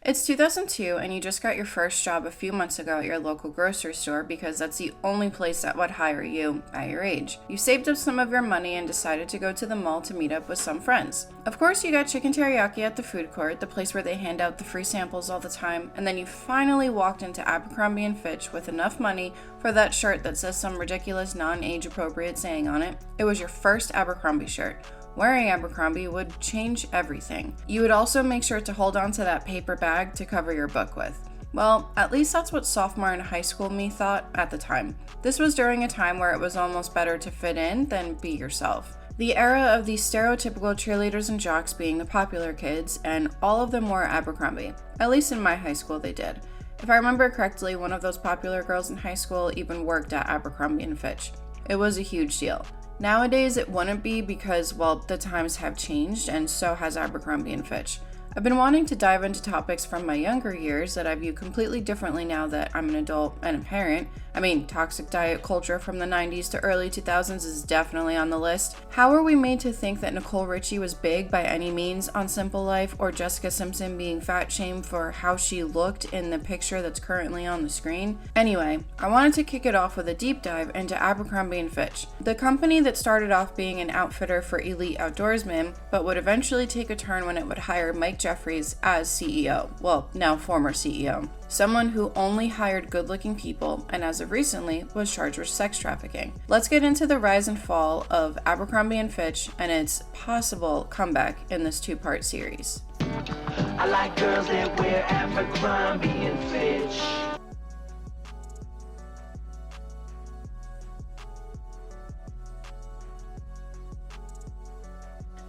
It's 2002 and you just got your first job a few months ago at your local grocery store because that's the only place that would hire you at your age. You saved up some of your money and decided to go to the mall to meet up with some friends. Of course, you got chicken teriyaki at the food court, the place where they hand out the free samples all the time, and then you finally walked into Abercrombie & Fitch with enough money for that shirt that says some ridiculous non-age appropriate saying on it. It was your first Abercrombie shirt. Wearing Abercrombie would change everything. You would also make sure to hold on to that paper bag to cover your book with. Well, at least that's what sophomore in high school me thought at the time. This was during a time where it was almost better to fit in than be yourself. The era of the stereotypical cheerleaders and jocks being the popular kids, and all of them wore Abercrombie. At least in my high school they did. If I remember correctly, one of those popular girls in high school even worked at Abercrombie & Fitch. It was a huge deal. Nowadays, it wouldn't be because, well, the times have changed, and so has Abercrombie & Fitch. I've been wanting to dive into topics from my younger years that I view completely differently now that I'm an adult and a parent. I mean, toxic diet culture from the 90s to early 2000s is definitely on the list. How are we made to think that Nicole Richie was big by any means on Simple Life, or Jessica Simpson being fat shamed for how she looked in the picture that's currently on the screen? Anyway, I wanted to kick it off with a deep dive into Abercrombie & Fitch, the company that started off being an outfitter for elite outdoorsmen, but would eventually take a turn when it would hire Mike Jeffries as CEO. Well, now former CEO. Someone who only hired good-looking people and as of recently was charged with sex trafficking. Let's get into the rise and fall of Abercrombie & Fitch and its possible comeback in this two-part series. I like girls that wear Abercrombie & Fitch.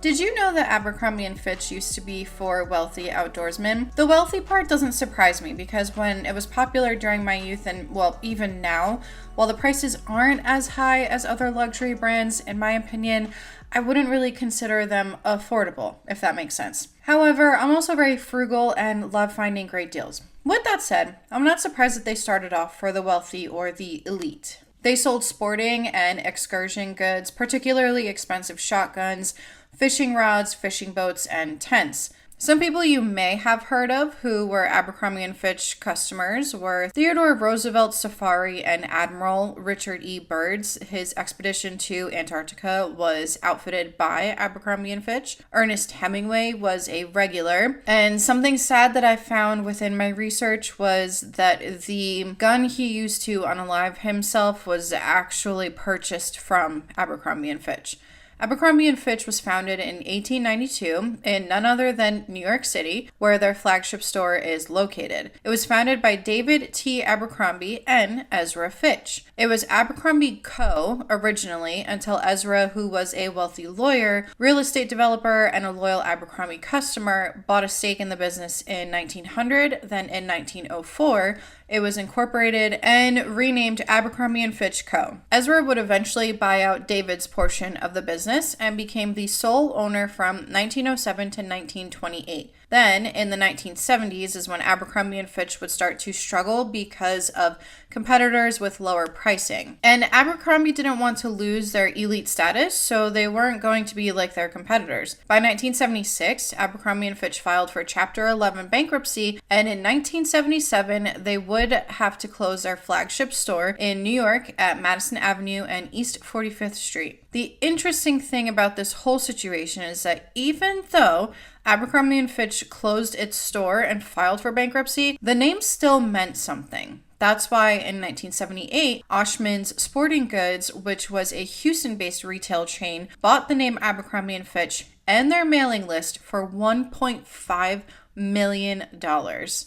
Did you know that Abercrombie & Fitch used to be for wealthy outdoorsmen? The wealthy part doesn't surprise me because when it was popular during my youth and, well, even now, while the prices aren't as high as other luxury brands, in my opinion, I wouldn't really consider them affordable, if that makes sense. However, I'm also very frugal and love finding great deals. With that said, I'm not surprised that they started off for the wealthy or the elite. They sold sporting and excursion goods, particularly expensive shotguns, fishing rods, fishing boats, and tents. Some people you may have heard of who were Abercrombie & Fitch customers were Theodore Roosevelt Safari and Admiral Richard E. Byrd's. His expedition to Antarctica was outfitted by Abercrombie & Fitch. Ernest Hemingway was a regular. And something sad that I found within my research was that the gun he used to unalive himself was actually purchased from Abercrombie & Fitch. Abercrombie & Fitch was founded in 1892 in none other than New York City, where their flagship store is located. It was founded by David T. Abercrombie and Ezra Fitch. It was Abercrombie Co. originally until Ezra, who was a wealthy lawyer, real estate developer, and a loyal Abercrombie customer, bought a stake in the business in 1900. Then in 1904, it was incorporated and renamed Abercrombie & Fitch Co. Ezra would eventually buy out David's portion of the business and became the sole owner from 1907 to 1928. Then, in the 1970s is when Abercrombie & Fitch would start to struggle because of competitors with lower pricing. And Abercrombie didn't want to lose their elite status, so they weren't going to be like their competitors. By 1976, Abercrombie & Fitch filed for Chapter 11 bankruptcy, and in 1977, they would have to close their flagship store in New York at Madison Avenue and East 45th Street. The interesting thing about this whole situation is that even though Abercrombie & Fitch closed its store and filed for bankruptcy, the name still meant something. That's why in 1978, Oshman's Sporting Goods, which was a Houston-based retail chain, bought the name Abercrombie & Fitch and their mailing list for $1.5 million,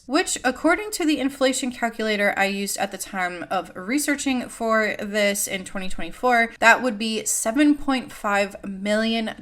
which according to the inflation calculator I used at the time of researching for this in 2024, that would be $7.5 million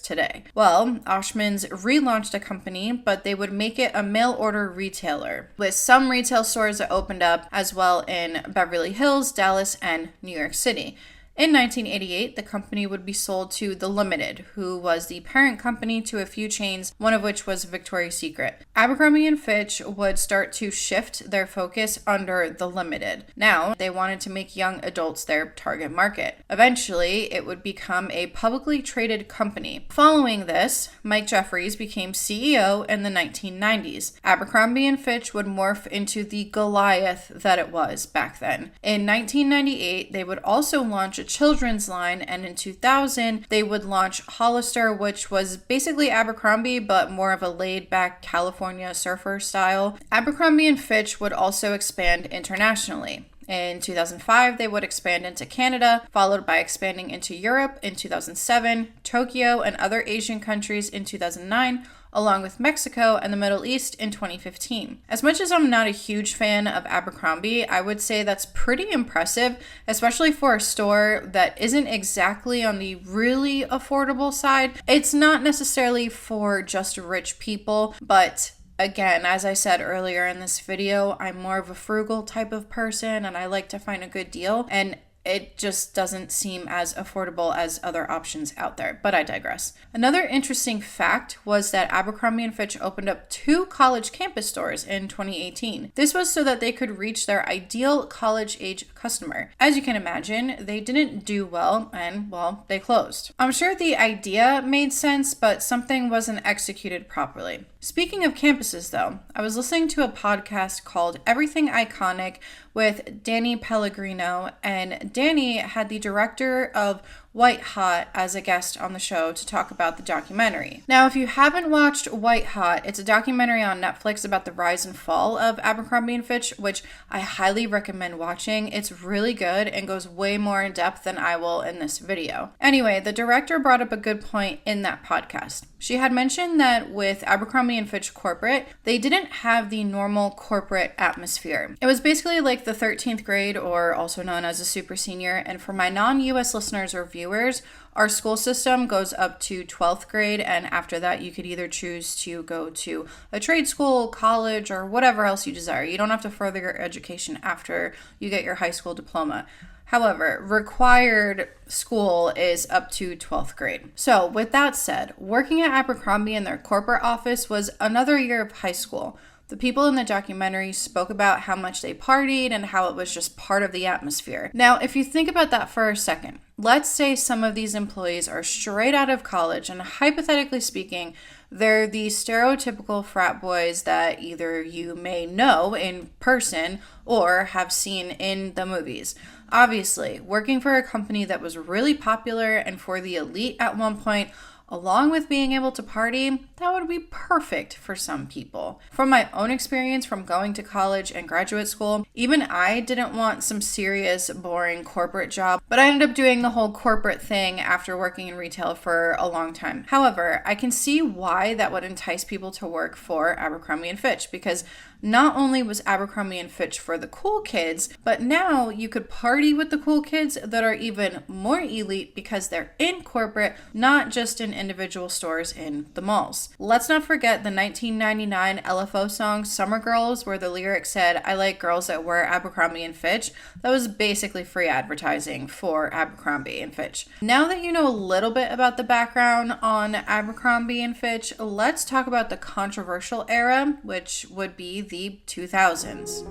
today. Well, Oshman's relaunched a company, but they would make it a mail order retailer, with some retail stores that opened up as well in Beverly Hills, Dallas, and New York City. In 1988, the company would be sold to The Limited, who was the parent company to a few chains, one of which was Victoria's Secret. Abercrombie & Fitch would start to shift their focus under The Limited. Now, they wanted to make young adults their target market. Eventually, it would become a publicly traded company. Following this, Mike Jeffries became CEO in the 1990s. Abercrombie & Fitch would morph into the Goliath that it was back then. In 1998, they would also launch a children's line, and in 2000 they would launch Hollister, which was basically Abercrombie but more of a laid-back California surfer style. Abercrombie & Fitch would also expand internationally. In 2005, they would expand into Canada, followed by expanding into Europe in 2007, Tokyo and other Asian countries in 2009, along with Mexico and the Middle East in 2015. As much as I'm not a huge fan of Abercrombie, I would say that's pretty impressive, especially for a store that isn't exactly on the really affordable side. It's not necessarily for just rich people, but again, as I said earlier in this video, I'm more of a frugal type of person and I like to find a good deal, and it just doesn't seem as affordable as other options out there, but I digress. Another interesting fact was that Abercrombie & Fitch opened up 2 college campus stores in 2018. This was so that they could reach their ideal college-age customer. As you can imagine, they didn't do well and, well, they closed. I'm sure the idea made sense, but something wasn't executed properly. Speaking of campuses, though, I was listening to a podcast called Everything Iconic with Danny Pellegrino, and Danny had the director of White Hot as a guest on the show to talk about the documentary. Now, if you haven't watched White Hot, it's a documentary on Netflix about the rise and fall of Abercrombie & Fitch, which I highly recommend watching. It's really good and goes way more in depth than I will in this video. Anyway, the director brought up a good point in that podcast. She had mentioned that with Abercrombie & Fitch corporate, they didn't have the normal corporate atmosphere. It was basically like the 13th grade, or also known as a super senior, and for my non-US listeners or viewers, our school system goes up to 12th grade, and after that you could either choose to go to a trade school, college, or whatever else you desire. You don't have to further your education after you get your high school diploma. However, required school is up to 12th grade. So with that said, working at Abercrombie in their corporate office was another year of high school. The people in the documentary spoke about how much they partied and how it was just part of the atmosphere. Now, if you think about that for a second, let's say some of these employees are straight out of college and hypothetically speaking, they're the stereotypical frat boys that either you may know in person or have seen in the movies. Obviously, working for a company that was really popular and for the elite at one point, along with being able to party, that would be perfect for some people. From my own experience from going to college and graduate school, even I didn't want some serious, boring corporate job, but I ended up doing the whole corporate thing after working in retail for a long time. However, I can see why that would entice people to work for Abercrombie & Fitch, because not only was Abercrombie & Fitch for the cool kids, but now you could party with the cool kids that are even more elite because they're in corporate, not just in individual stores in the malls. Let's not forget the 1999 LFO song Summer Girls, where the lyrics said, "I like girls that wear Abercrombie & Fitch." That was basically free advertising for Abercrombie & Fitch. Now that you know a little bit about the background on Abercrombie & Fitch, let's talk about the controversial era, which would be the 2000s.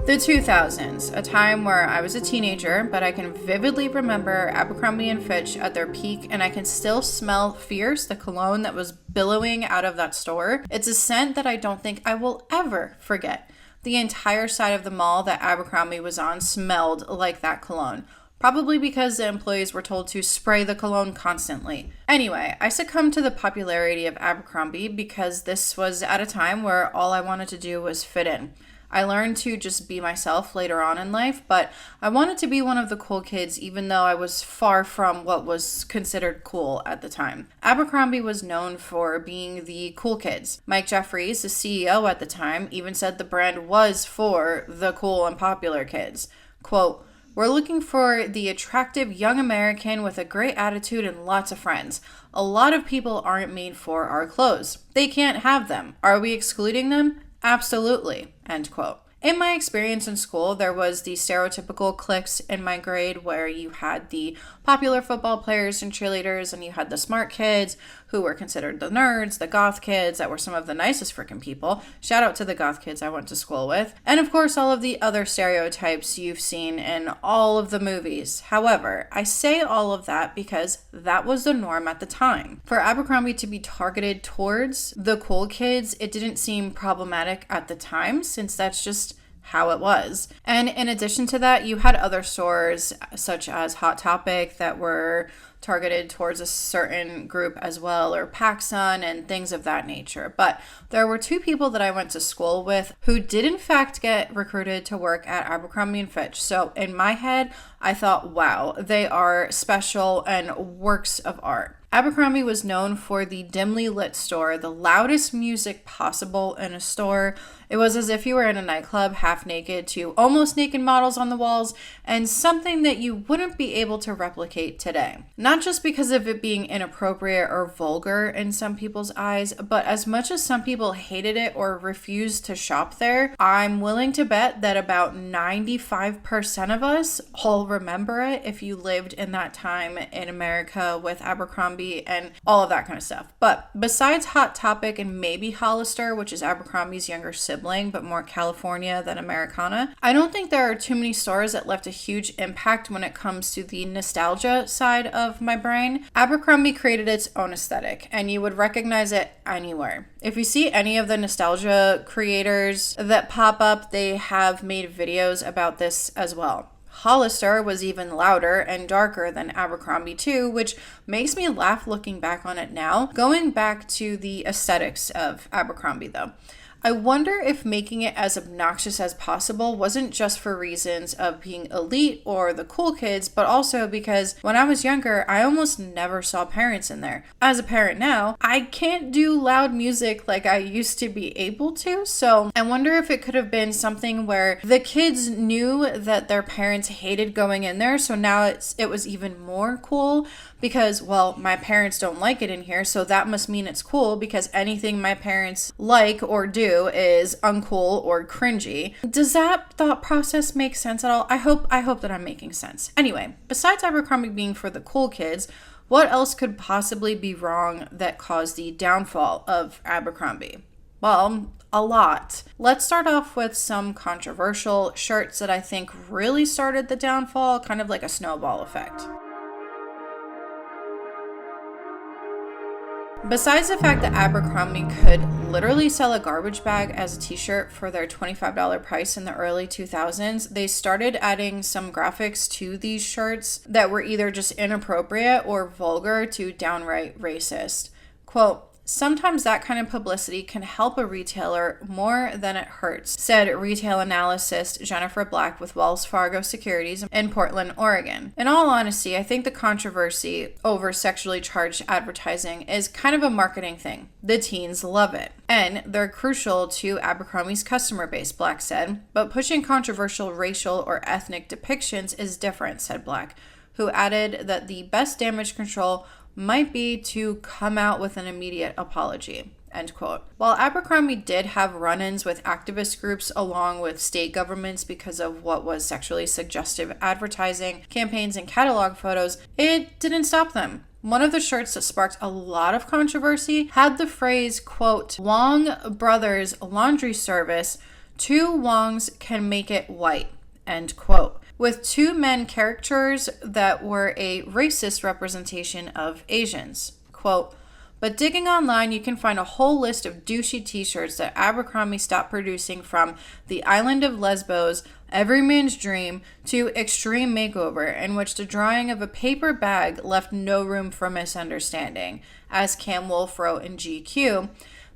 The 2000s, a time where I was a teenager, but I can vividly remember Abercrombie & Fitch at their peak, and I can still smell Fierce, the cologne that was billowing out of that store. It's a scent that I don't think I will ever forget. The entire side of the mall that Abercrombie was on smelled like that cologne. Probably because the employees were told to spray the cologne constantly. Anyway, I succumbed to the popularity of Abercrombie because this was at a time where all I wanted to do was fit in. I learned to just be myself later on in life, but I wanted to be one of the cool kids even though I was far from what was considered cool at the time. Abercrombie was known for being the cool kids. Mike Jeffries, the CEO at the time, even said the brand was for the cool and popular kids. Quote, "We're looking for the attractive young American with a great attitude and lots of friends. A lot of people aren't made for our clothes. They can't have them. Are we excluding them? Absolutely." End quote. In my experience in school, there was the stereotypical cliques in my grade where you had the popular football players and cheerleaders, and you had the smart kids who were considered the nerds, the goth kids that were some of the nicest freaking people. Shout out to the goth kids I went to school with. And of course, all of the other stereotypes you've seen in all of the movies. However, I say all of that because that was the norm at the time. For Abercrombie to be targeted towards the cool kids, it didn't seem problematic at the time, since that's just how it was. And in addition to that, you had other stores such as Hot Topic that were targeted towards a certain group as well, or PacSun and things of that nature. But there were two people that I went to school with who did in fact get recruited to work at Abercrombie & Fitch. So in my head, I thought, wow, they are special and works of art. Abercrombie was known for the dimly lit store, the loudest music possible in a store. It was as if you were in a nightclub, half naked to almost naked models on the walls, and something that you wouldn't be able to replicate today. Not just because of it being inappropriate or vulgar in some people's eyes, but as much as some people hated it or refused to shop there, I'm willing to bet that about 95% of us all remember it if you lived in that time in America with Abercrombie and all of that kind of stuff. But besides Hot Topic and maybe Hollister, which is Abercrombie's younger sibling, but more California than Americana, I don't think there are too many stores that left a huge impact when it comes to the nostalgia side of my brain. Abercrombie created its own aesthetic, and you would recognize it anywhere. If you see any of the nostalgia creators that pop up, they have made videos about this as well. Hollister was even louder and darker than Abercrombie too, which makes me laugh looking back on it now. Going back to the aesthetics of Abercrombie though, I wonder if making it as obnoxious as possible wasn't just for reasons of being elite or the cool kids, but also because when I was younger, I almost never saw parents in there. As a parent now, I can't do loud music like I used to be able to, so I wonder if it could have been something where the kids knew that their parents hated going in there, so now it was even more cool because, well, my parents don't like it in here, so that must mean it's cool because anything my parents like or do is uncool or cringy. Does that thought process make sense at all? I hope that I'm making sense. Anyway, besides Abercrombie being for the cool kids, what else could possibly be wrong that caused the downfall of Abercrombie? Well, a lot. Let's start off with some controversial shirts that I think really started the downfall, kind of like a snowball effect. Besides the fact that Abercrombie could literally sell a garbage bag as a t-shirt for their $25 price in the early 2000s, they started adding some graphics to these shirts that were either just inappropriate or vulgar to downright racist. Quote, "Sometimes that kind of publicity can help a retailer more than it hurts," said retail analyst Jennifer Black with Wells Fargo Securities in Portland, Oregon. In all honesty, I think the controversy over sexually charged advertising is kind of a marketing thing. The teens love it, and they're crucial to Abercrombie's customer base, Black said. But pushing controversial racial or ethnic depictions is different, said Black, who added that the best damage control might be to come out with an immediate apology, end quote. While Abercrombie did have run-ins with activist groups along with state governments because of what was sexually suggestive advertising, campaigns, and catalog photos, it didn't stop them. One of the shirts that sparked a lot of controversy had the phrase, quote, "Wong Brothers Laundry Service, 2 Wongs can make it white," end quote, with 2 men characters that were a racist representation of Asians. Quote, "But digging online, you can find a whole list of douchey t-shirts that Abercrombie stopped producing, from The Island of Lesbos, Every Man's Dream, to Extreme Makeover, in which the drawing of a paper bag left no room for misunderstanding," as Cam Wolf wrote in GQ.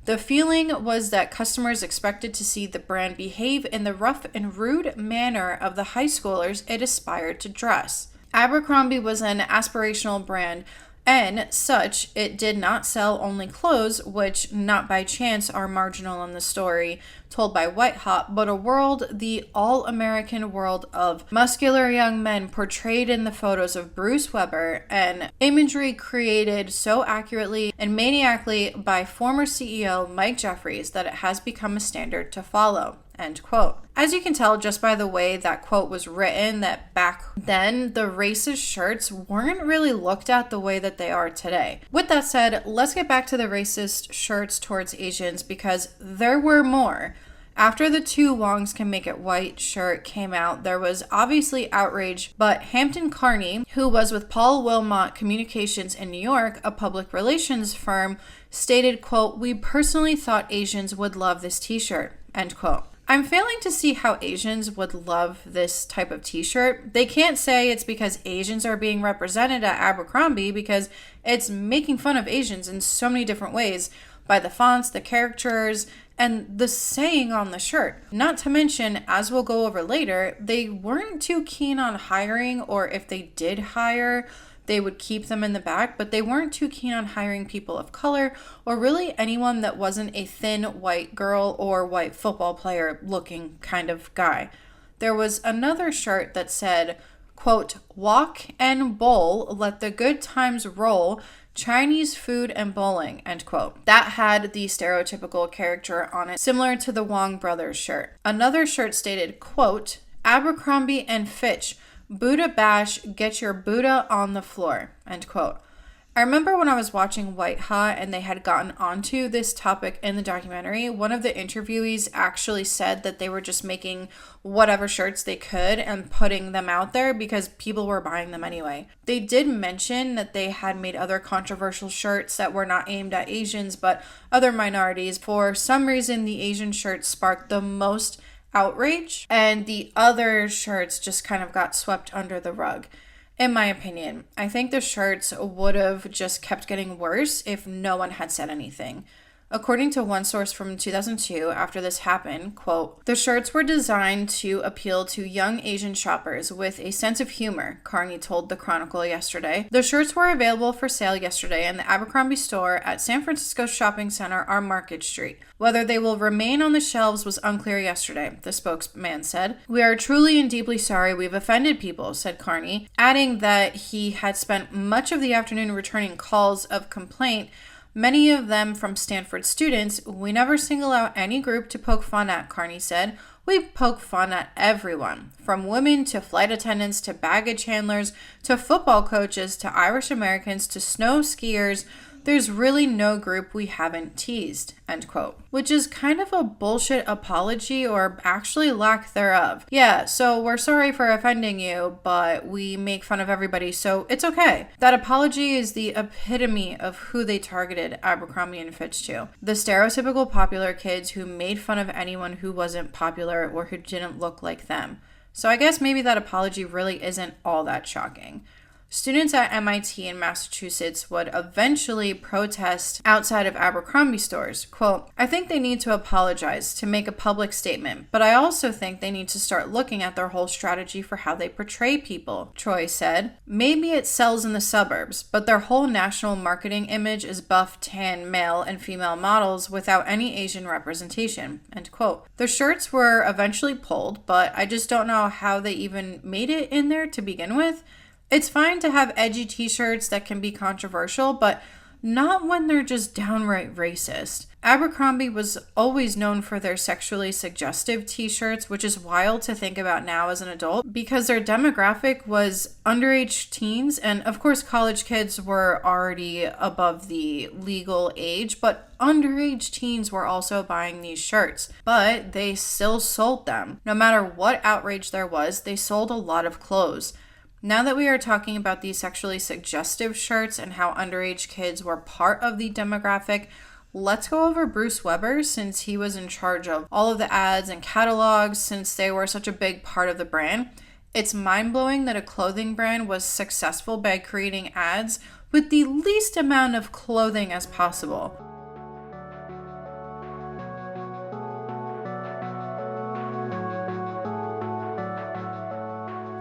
The feeling was that customers expected to see the brand behave in the rough and rude manner of the high schoolers it aspired to dress. Abercrombie was an aspirational brand, and such, it did not sell only clothes, which not by chance are marginal in the story told by White Hot, but a world, the all-American world of muscular young men portrayed in the photos of Bruce Weber, and imagery created so accurately and maniacally by former CEO Mike Jeffries that it has become a standard to follow. End quote. As you can tell just by the way that quote was written, that back then the racist shirts weren't really looked at the way that they are today. With that said, let's get back to the racist shirts towards Asians because there were more. After the "Two Wongs Can Make It White" shirt came out, there was obviously outrage, but Hampton Carney, who was with Paul Wilmot Communications in New York, a public relations firm, stated, quote, "We personally thought Asians would love this t-shirt," end quote. I'm failing to see how Asians would love this type of t-shirt. They can't say it's because Asians are being represented at Abercrombie because it's making fun of Asians in so many different ways by the fonts, the characters, and the saying on the shirt. Not to mention, as we'll go over later, they weren't too keen on hiring, or if they did hire, they would keep them in the back, but they weren't too keen on hiring people of color or really anyone that wasn't a thin white girl or white football player looking kind of guy. There was another shirt that said, quote, "Walk and bowl, let the good times roll, Chinese food and bowling," end quote. That had the stereotypical character on it, similar to the Wong brothers shirt. Another shirt stated, quote, "Abercrombie and Fitch, Buddha bash, get your Buddha on the floor," end quote. I remember when I was watching White Hot and they had gotten onto this topic in the documentary, one of the interviewees actually said that they were just making whatever shirts they could and putting them out there because people were buying them anyway. They did mention that they had made other controversial shirts that were not aimed at Asians but other minorities. For some reason, the Asian shirts sparked the most outrage and the other shirts just kind of got swept under the rug. In my opinion, I think the shirts would have just kept getting worse if no one had said anything. According to one source from 2002, after this happened, quote, "The shirts were designed to appeal to young Asian shoppers with a sense of humor," Carney told the Chronicle yesterday. "The shirts were available for sale yesterday in the Abercrombie store at San Francisco Shopping Center on Market Street. Whether they will remain on the shelves was unclear yesterday," the spokesman said. "We are truly and deeply sorry we've offended people," said Carney, adding that he had spent much of the afternoon returning calls of complaint, many of them from Stanford students. "We never single out any group to poke fun at," Carney said. "We poke fun at everyone, from women to flight attendants to baggage handlers to football coaches to Irish Americans to snow skiers. There's really no group we haven't teased," end quote. Which is kind of a bullshit apology, or actually lack thereof. Yeah, so we're sorry for offending you, but we make fun of everybody, so it's okay. That apology is the epitome of who they targeted Abercrombie and Fitch to. The stereotypical popular kids who made fun of anyone who wasn't popular or who didn't look like them. So I guess maybe that apology really isn't all that shocking. Students at MIT in Massachusetts would eventually protest outside of Abercrombie stores. Quote, "I think they need to apologize, to make a public statement, but I also think they need to start looking at their whole strategy for how they portray people," Troy said. "Maybe it sells in the suburbs, but their whole national marketing image is buff, tan, male and female models without any Asian representation," end quote. The shirts were eventually pulled, but I just don't know how they even made it in there to begin with. It's fine to have edgy t-shirts that can be controversial, but not when they're just downright racist. Abercrombie was always known for their sexually suggestive t-shirts, which is wild to think about now as an adult because their demographic was underage teens, and of course college kids were already above the legal age, but underage teens were also buying these shirts. But they still sold them. No matter what outrage there was, they sold a lot of clothes. Now that we are talking about these sexually suggestive shirts and how underage kids were part of the demographic, let's go over Bruce Weber, since he was in charge of all of the ads and catalogs since they were such a big part of the brand. It's mind-blowing that a clothing brand was successful by creating ads with the least amount of clothing as possible.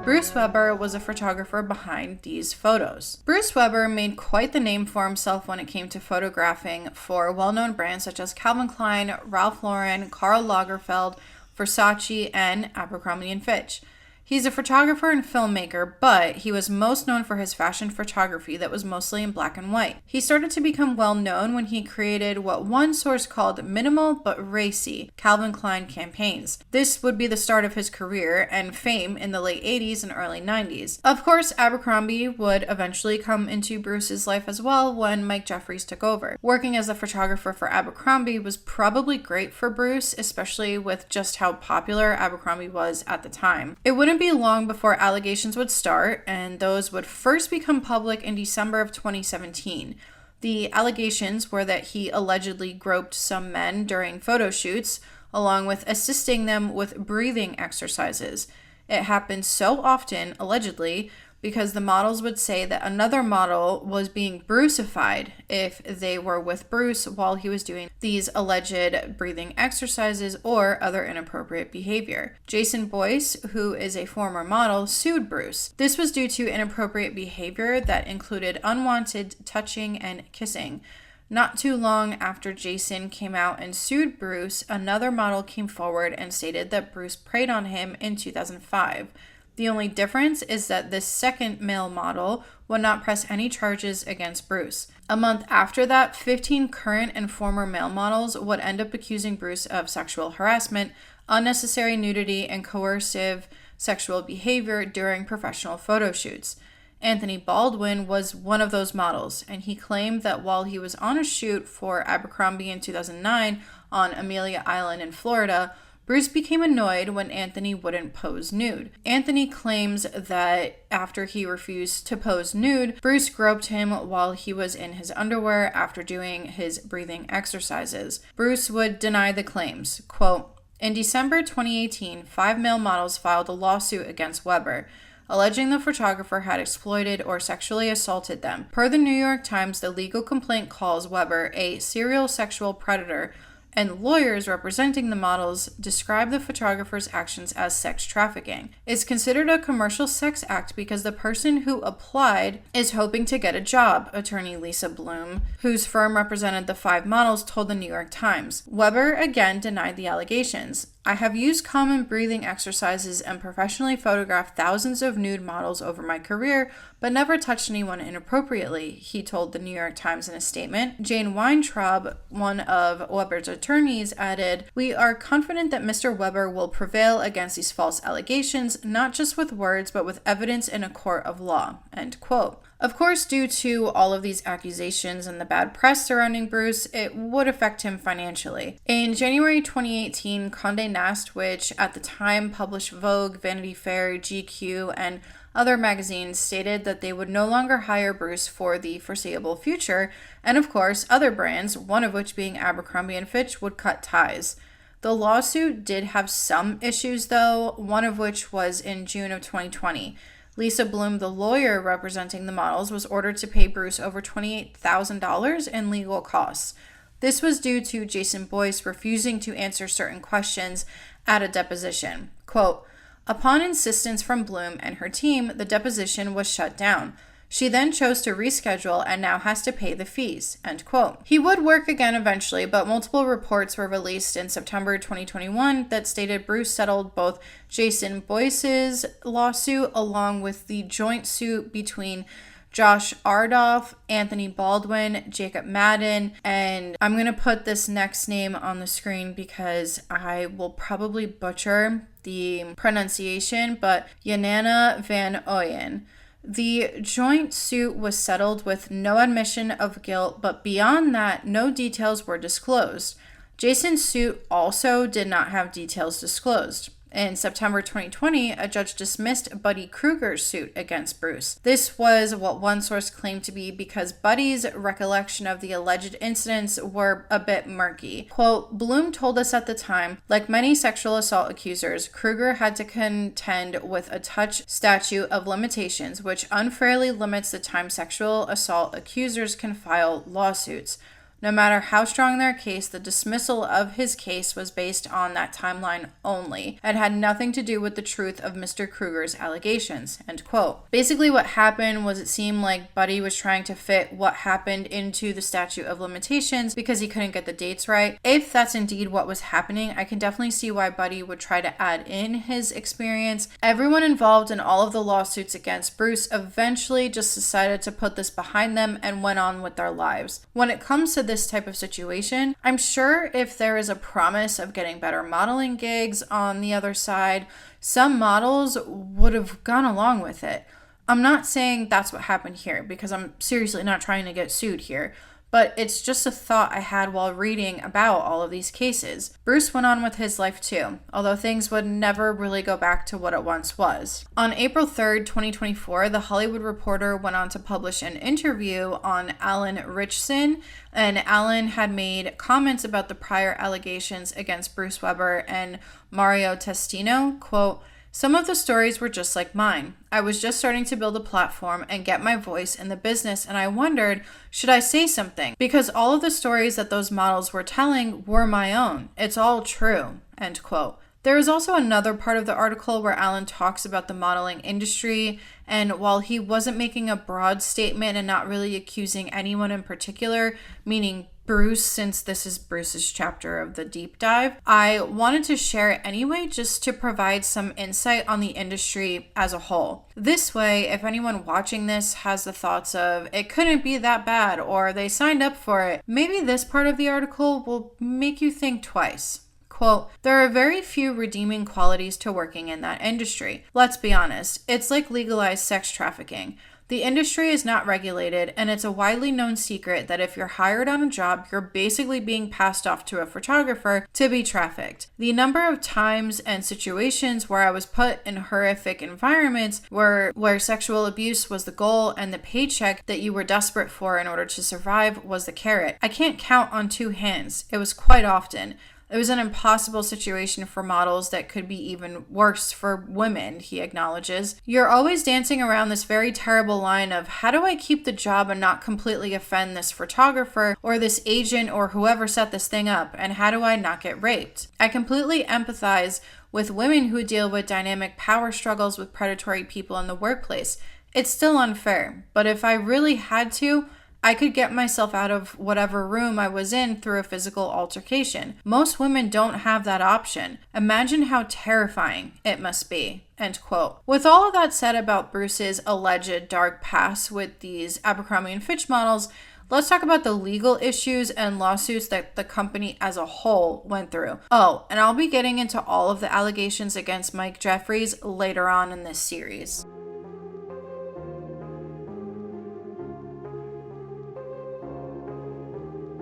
Bruce Weber was a photographer behind these photos. Bruce Weber made quite the name for himself when it came to photographing for well-known brands such as Calvin Klein, Ralph Lauren, Karl Lagerfeld, Versace, and Abercrombie & Fitch. He's a photographer and filmmaker, but he was most known for his fashion photography that was mostly in black and white. He started to become well known when he created what one source called minimal but racy Calvin Klein campaigns. This would be the start of his career and fame in the late 80s and early 90s. Of course, Abercrombie would eventually come into Bruce's life as well when Mike Jeffries took over. Working as a photographer for Abercrombie was probably great for Bruce, especially with just how popular Abercrombie was at the time. It wouldn't be long before allegations would start, and those would first become public in December of 2017. The allegations were that he allegedly groped some men during photo shoots, along with assisting them with breathing exercises. It happened so often, allegedly, because the models would say that another model was being Bruceified if they were with Bruce while he was doing these alleged breathing exercises or other inappropriate behavior. Jason Boyce, who is a former model, sued Bruce. This was due to inappropriate behavior that included unwanted touching and kissing. Not too long after Jason came out and sued Bruce, another model came forward and stated that Bruce preyed on him in 2005. The only difference is that this second male model would not press any charges against Bruce. A month after that, 15 current and former male models would end up accusing Bruce of sexual harassment, unnecessary nudity, and coercive sexual behavior during professional photo shoots. Anthony Baldwin was one of those models, and he claimed that while he was on a shoot for Abercrombie in 2009 on Amelia Island in Florida, Bruce became annoyed when Anthony wouldn't pose nude. Anthony claims that after he refused to pose nude, Bruce groped him while he was in his underwear after doing his breathing exercises. Bruce would deny the claims. Quote, "In December 2018, 5 male models filed a lawsuit against Weber, alleging the photographer had exploited or sexually assaulted them. Per the New York Times, the legal complaint calls Weber a serial sexual predator, and lawyers representing the models describe the photographer's actions as sex trafficking. It's considered a commercial sex act because the person who applied is hoping to get a job," attorney Lisa Bloom, whose firm represented the 5 models, told the New York Times. Weber again denied the allegations. "I have used common breathing exercises and professionally photographed thousands of nude models over my career, but never touched anyone inappropriately," he told the New York Times in a statement. Jane Weintraub, one of Weber's attorneys, added, "We are confident that Mr. Weber will prevail against these false allegations, not just with words, but with evidence in a court of law." End quote. Of course, due to all of these accusations and the bad press surrounding Bruce, it would affect him financially. In January 2018, Condé Nast, which at the time published Vogue, Vanity Fair, GQ, and other magazines, stated that they would no longer hire Bruce for the foreseeable future, and of course, other brands, one of which being Abercrombie & Fitch, would cut ties. The lawsuit did have some issues though, one of which was in June of 2020. Lisa Bloom, the lawyer representing the models, was ordered to pay Bruce over $28,000 in legal costs. This was due to Jason Boyce refusing to answer certain questions at a deposition. Quote, "Upon insistence from Bloom and her team, the deposition was shut down. She then chose to reschedule and now has to pay the fees." End quote. He would work again eventually, but multiple reports were released in September 2021 that stated Bruce settled both Jason Boyce's lawsuit along with the joint suit between Josh Ardoff, Anthony Baldwin, Jacob Madden, and I'm going to put this next name on the screen because I will probably butcher the pronunciation, but Yanana Van Oyen. The joint suit was settled with no admission of guilt, but beyond that, no details were disclosed. Jason's suit also did not have details disclosed. In September 2020, a judge dismissed Buddy Kruger's suit against Bruce. This was what one source claimed to be because Buddy's recollection of the alleged incidents were a bit murky. Quote, "Bloom told us at the time, like many sexual assault accusers, Kruger had to contend with a touch statute of limitations, which unfairly limits the time sexual assault accusers can file lawsuits. No matter how strong their case, the dismissal of his case was based on that timeline only. It had nothing to do with the truth of Mr. Kruger's allegations, end quote. Basically what happened was it seemed like Buddy was trying to fit what happened into the statute of limitations because he couldn't get the dates right. If that's indeed what was happening, I can definitely see why Buddy would try to add in his experience. Everyone involved in all of the lawsuits against Bruce eventually just decided to put this behind them and went on with their lives. When it comes to this type of situation, I'm sure if there is a promise of getting better modeling gigs on the other side, some models would have gone along with it. I'm not saying that's what happened here because I'm seriously not trying to get sued here, but it's just a thought I had while reading about all of these cases. Bruce went on with his life too, although things would never really go back to what it once was. On April 3rd, 2024, The Hollywood Reporter went on to publish an interview on Alan Ritchson, and Alan had made comments about the prior allegations against Bruce Weber and Mario Testino. Quote, "Some of the stories were just like mine. I was just starting to build a platform and get my voice in the business, and I wondered, should I say something? Because all of the stories that those models were telling were my own. It's all true," end quote. There is also another part of the article where Alan talks about the modeling industry, and while he wasn't making a broad statement and not really accusing anyone in particular, meaning Bruce, since this is Bruce's chapter of the deep dive, I wanted to share it anyway just to provide some insight on the industry as a whole. This way, if anyone watching this has the thoughts of, it couldn't be that bad, or they signed up for it, maybe this part of the article will make you think twice. Quote, "There are very few redeeming qualities to working in that industry. Let's be honest, it's like legalized sex trafficking. The industry is not regulated, and it's a widely known secret that if you're hired on a job, you're basically being passed off to a photographer to be trafficked. The number of times and situations where I was put in horrific environments where sexual abuse was the goal and the paycheck that you were desperate for in order to survive was the carrot. I can't count on two hands. It was quite often. It was an impossible situation for models that could be even worse for women," he acknowledges. "You're always dancing around this very terrible line of, how do I keep the job and not completely offend this photographer or this agent or whoever set this thing up, and how do I not get raped? I completely empathize with women who deal with dynamic power struggles with predatory people in the workplace. It's still unfair, but if I really had to, I could get myself out of whatever room I was in through a physical altercation. Most women don't have that option. Imagine how terrifying it must be," end quote. With all of that said about Bruce's alleged dark past with these Abercrombie & Fitch models, let's talk about the legal issues and lawsuits that the company as a whole went through. Oh, and I'll be getting into all of the allegations against Mike Jeffries later on in this series.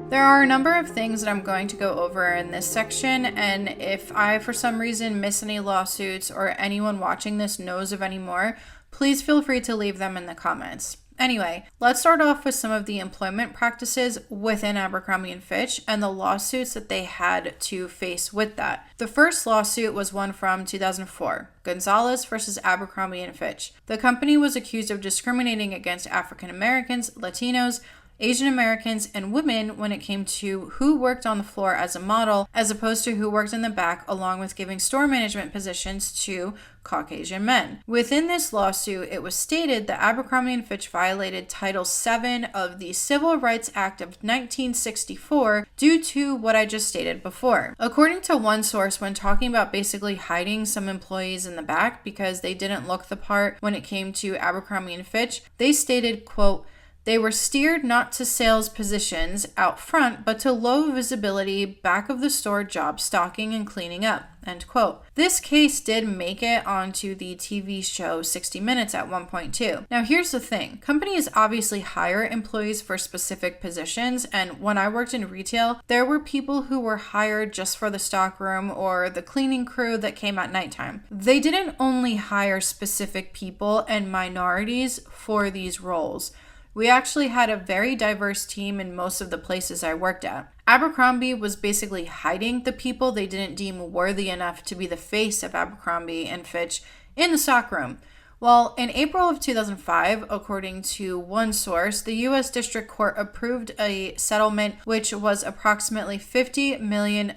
There are a number of things that I'm going to go over in this section, and if I for some reason miss any lawsuits or anyone watching this knows of any more, please feel free to leave them in the comments. Anyway, let's start off with some of the employment practices within Abercrombie & Fitch and the lawsuits that they had to face with that. The first lawsuit was one from 2004, Gonzalez versus Abercrombie & Fitch. The company was accused of discriminating against African Americans, Latinos, Asian Americans, and women when it came to who worked on the floor as a model, as opposed to who worked in the back, along with giving store management positions to Caucasian men. Within this lawsuit, it was stated that Abercrombie & Fitch violated Title VII of the Civil Rights Act of 1964 due to what I just stated before. According to one source, when talking about basically hiding some employees in the back because they didn't look the part when it came to Abercrombie & Fitch, they stated, quote, "They were steered not to sales positions out front, but to low visibility back of the store job stocking and cleaning up," end quote. This case did make it onto the TV show 60 Minutes at one point too. Now here's the thing. Companies obviously hire employees for specific positions, and when I worked in retail, there were people who were hired just for the stockroom or the cleaning crew that came at nighttime. They didn't only hire specific people and minorities for these roles. We actually had a very diverse team in most of the places I worked at. Abercrombie was basically hiding the people they didn't deem worthy enough to be the face of Abercrombie & Fitch in the stockroom. Well, in April of 2005, according to one source, the U.S. District Court approved a settlement which was approximately $50 million.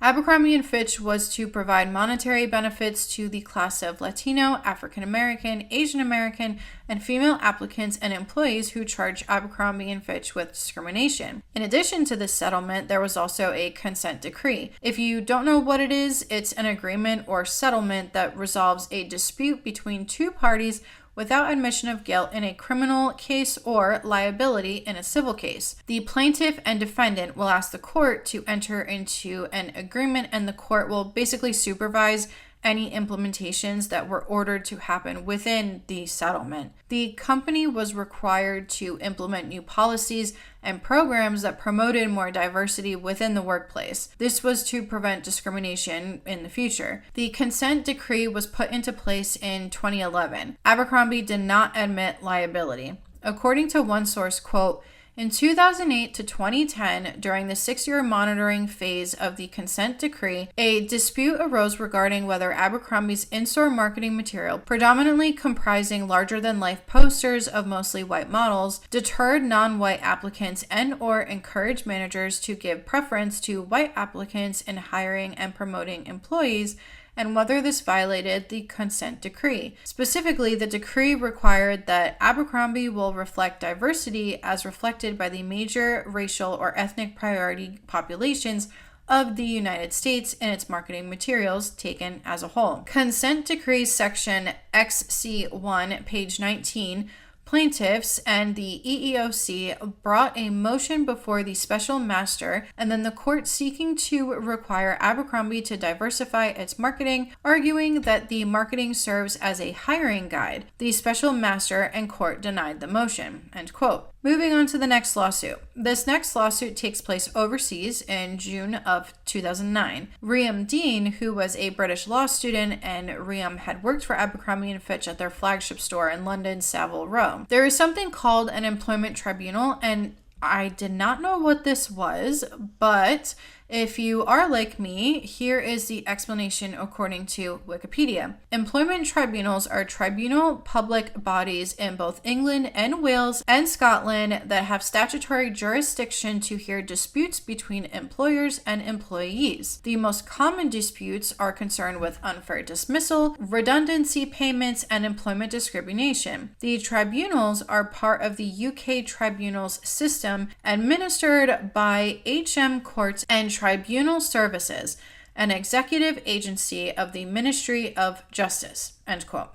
Abercrombie & Fitch was to provide monetary benefits to the class of Latino, African American, Asian American, and female applicants and employees who charged Abercrombie & Fitch with discrimination. In addition to this settlement, there was also a consent decree. If you don't know what it is, it's an agreement or settlement that resolves a dispute between two parties without admission of guilt in a criminal case or liability in a civil case. The plaintiff and defendant will ask the court to enter into an agreement, and the court will basically supervise any implementations that were ordered to happen within the settlement. The company was required to implement new policies and programs that promoted more diversity within the workplace. This was to prevent discrimination in the future. The consent decree was put into place in 2011. Abercrombie did not admit liability. According to one source, quote, in 2008 to 2010, during the 6-year monitoring phase of the consent decree, a dispute arose regarding whether Abercrombie's in-store marketing material, predominantly comprising larger-than-life posters of mostly white models, deterred non-white applicants and/or encouraged managers to give preference to white applicants in hiring and promoting employees, and whether this violated the consent decree. Specifically, the decree required that Abercrombie will reflect diversity as reflected by the major racial or ethnic priority populations of the United States in its marketing materials taken as a whole. Consent Decree Section XC1, page 19, plaintiffs and the EEOC brought a motion before the special master and then the court seeking to require Abercrombie to diversify its marketing, arguing that the marketing serves as a hiring guide. The special master and court denied the motion. End quote. Moving on to the next lawsuit. This next lawsuit takes place overseas in June of 2009. Riam Dean, who was a British law student, and Riam had worked for Abercrombie & Fitch at their flagship store in London, Savile Row. There is something called an employment tribunal, and I did not know what this was, but if you are like me, here is the explanation according to Wikipedia. Employment tribunals are tribunal public bodies in both England and Wales and Scotland that have statutory jurisdiction to hear disputes between employers and employees. The most common disputes are concerned with unfair dismissal, redundancy payments, and employment discrimination. The tribunals are part of the UK tribunals system administered by HM Courts and Tribunal Services, an executive agency of the Ministry of Justice. End quote.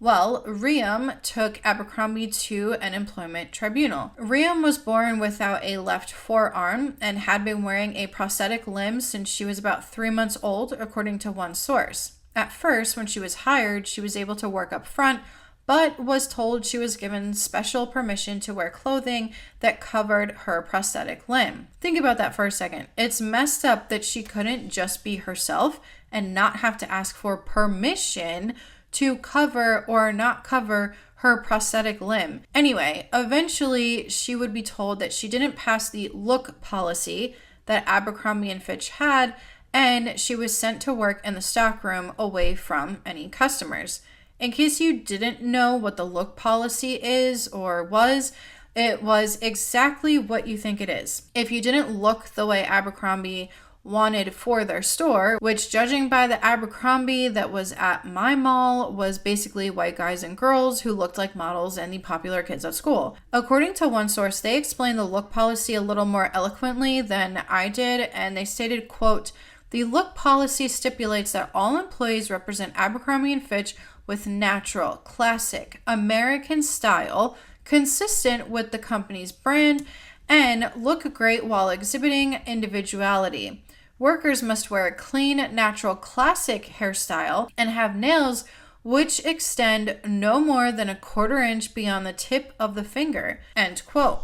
Well, Riam took Abercrombie to an employment tribunal. Riam was born without a left forearm and had been wearing a prosthetic limb since she was about 3 months old, according to one source. At first, when she was hired, she was able to work up front, but was told she was given special permission to wear clothing that covered her prosthetic limb. Think about that for a second. It's messed up that she couldn't just be herself and not have to ask for permission to cover or not cover her prosthetic limb. Anyway, eventually she would be told that she didn't pass the look policy that Abercrombie & Fitch had, and she was sent to work in the stockroom away from any customers. In case you didn't know what the look policy is or was, it was exactly what you think it is. If you didn't look the way Abercrombie wanted for their store, which judging by the Abercrombie that was at my mall was basically white guys and girls who looked like models and the popular kids at school. According to one source, they explained the look policy a little more eloquently than I did, and they stated, quote, "The look policy stipulates that all employees represent Abercrombie & Fitch with natural, classic, American style, consistent with the company's brand, and look great while exhibiting individuality. Workers must wear a clean, natural, classic hairstyle and have nails which extend no more than 1/4 inch beyond the tip of the finger." End quote.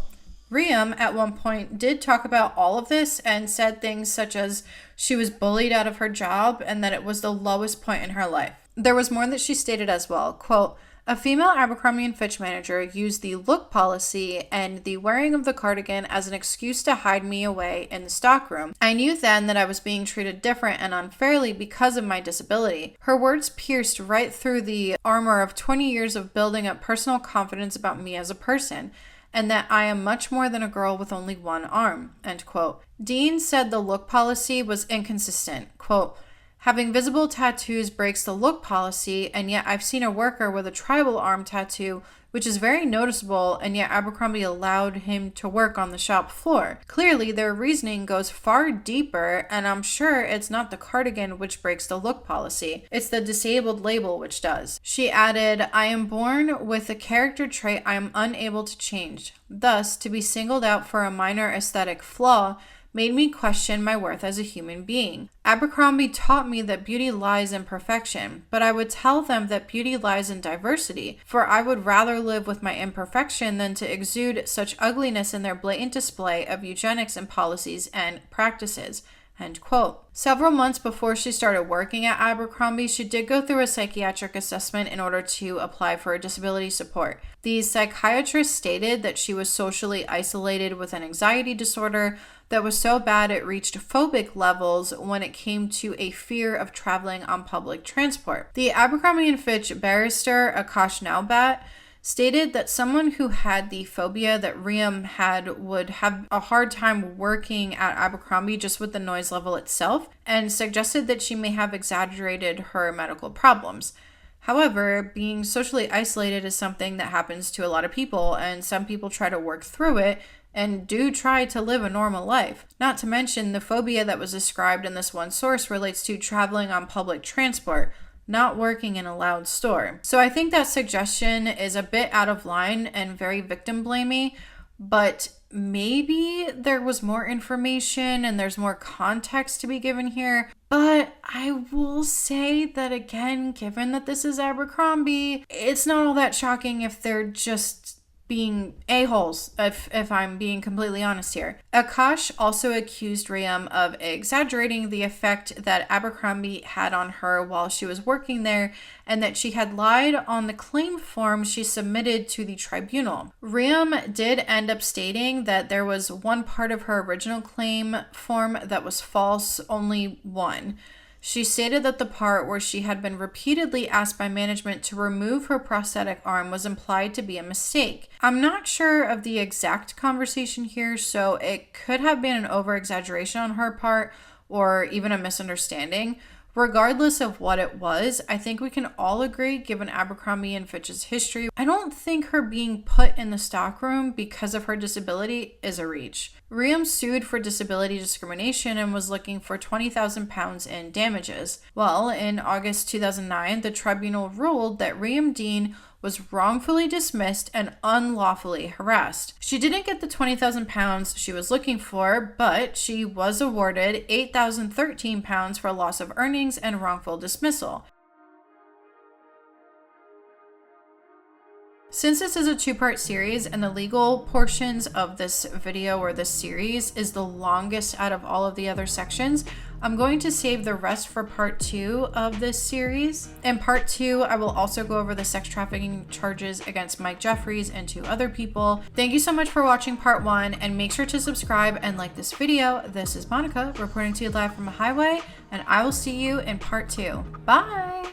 Riam at one point did talk about all of this and said things such as she was bullied out of her job and that it was the lowest point in her life. There was more that she stated as well. Quote, A female Abercrombie & Fitch manager used the look policy and the wearing of the cardigan as an excuse to hide me away in the stockroom. I knew then that I was being treated different and unfairly because of my disability. Her words pierced right through the armor of 20 years of building up personal confidence about me as a person, and that I am much more than a girl with only one arm, end quote. Dean said the look policy was inconsistent. Quote, having visible tattoos breaks the look policy, and yet I've seen a worker with a tribal arm tattoo, which is very noticeable, and yet Abercrombie allowed him to work on the shop floor. Clearly, their reasoning goes far deeper, and I'm sure it's not the cardigan which breaks the look policy. It's the disabled label which does. She added, I am born with a character trait I am unable to change. Thus, to be singled out for a minor aesthetic flaw made me question my worth as a human being. Abercrombie taught me that beauty lies in perfection, but I would tell them that beauty lies in diversity, for I would rather live with my imperfection than to exude such ugliness in their blatant display of eugenics and policies and practices. End quote. Several months before she started working at Abercrombie, she did go through a psychiatric assessment in order to apply for disability support. The psychiatrist stated that she was socially isolated with an anxiety disorder that was so bad it reached phobic levels when it came to a fear of traveling on public transport. The Abercrombie & Fitch barrister, Akash Naubat, stated that someone who had the phobia that Rhiam had would have a hard time working at Abercrombie just with the noise level itself, and suggested that she may have exaggerated her medical problems. However, being socially isolated is something that happens to a lot of people, and some people try to work through it and do try to live a normal life. Not to mention, the phobia that was described in this one source relates to traveling on public transport, not working in a loud store. So I think that suggestion is a bit out of line and very victim blamey, but maybe there was more information and there's more context to be given here. But I will say that again, given that this is Abercrombie, it's not all that shocking if they're just being a-holes, if I'm being completely honest here. Akash also accused Rhiam of exaggerating the effect that Abercrombie had on her while she was working there, and that she had lied on the claim form she submitted to the tribunal. Rhiam did end up stating that there was one part of her original claim form that was false, only one. She stated that the part where she had been repeatedly asked by management to remove her prosthetic arm was implied to be a mistake. I'm not sure of the exact conversation here, so it could have been an over-exaggeration on her part or even a misunderstanding. Regardless of what it was, I think we can all agree, given Abercrombie & Fitch's history, I don't think her being put in the stockroom because of her disability is a reach. Rhiam sued for disability discrimination and was looking for £20,000 in damages. Well, in August 2009, the tribunal ruled that Rhiam Dean was wrongfully dismissed and unlawfully harassed. She didn't get the £20,000 she was looking for, but she was awarded £8,013 for loss of earnings and wrongful dismissal. Since this is a two-part series and the legal portions of this video or this series is the longest out of all of the other sections, I'm going to save the rest for part 2 of this series. In part 2, I will also go over the sex trafficking charges against Mike Jeffries and 2 other people. Thank you so much for watching part 1, and make sure to subscribe and like this video. This is Monica reporting to you live from a highway, and I will see you in part 2. Bye!